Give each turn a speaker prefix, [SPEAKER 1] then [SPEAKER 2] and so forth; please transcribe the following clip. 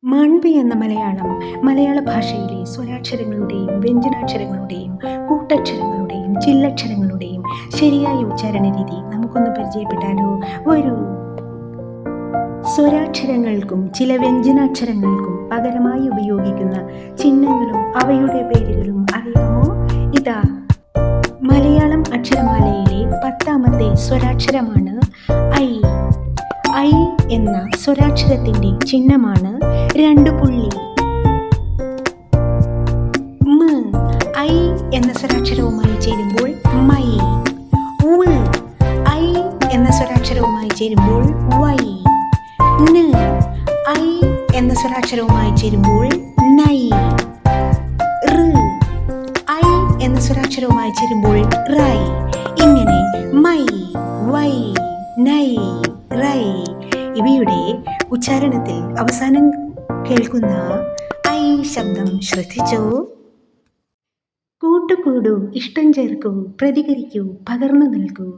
[SPEAKER 1] മാൺപി എന്ന മലയാള ഭാഷയിലെ സ്വരാക്ഷരങ്ങളുടെയും വ്യഞ്ജനാക്ഷരങ്ങളുടെയും കൂട്ടക്ഷരങ്ങളുടെയും ചില്ലക്ഷരങ്ങളുടെയും ശരിയായ ഉച്ചാരണ രീതി നമുക്കൊന്ന് പരിചയപ്പെട്ടാലോ? വരൂ. സ്വരാക്ഷരങ്ങൾക്കും ചില വ്യഞ്ജനാക്ഷരങ്ങൾക്കും പകരമായി ഉപയോഗിക്കുന്ന ചിഹ്നങ്ങളും അവയുടെ പേരുകളും അറിയാമോ? ഇതാ, മലയാളം അക്ഷരമാലയിലെ 10ാമത്തെ സ്വരാക്ഷരമാണ് ഐ. ഐ എന്ന സ്വരാക്ഷരത്തിന്റെ ചിഹ്നമാണ് 2 പുള്ളി. മ, ഐ എന്ന സ്വരാക്ഷരവുമായി ചേരുമ്പോൾ മൈ. ഉ, ഐ എന്ന സ്വരാക്ഷരവുമായി ചേരുമ്പോൾ വൈ. ന്, ഐ എന്ന സ്വരാക്ഷരവുമായി ചേരുമ്പോൾ നൈ. ഋ, ഐ എന്ന സ്വരാക്ഷരവുമായി ചേരുമ്പോൾ റൈ. ഇങ്ങനെ മൈ, വൈ, നൈ, റൈ ഇവയുടെ ഉച്ചാരണത്തിൽ അവസാനം കേൾക്കുന്ന ഐ ശബ്ദം ശ്രദ്ധിച്ചോ? കൂട്ടുകൂടൂ, ഇഷ്ടം ചേർക്കൂ, പ്രതികരിക്കൂ, പകർന്നു നൽകൂ.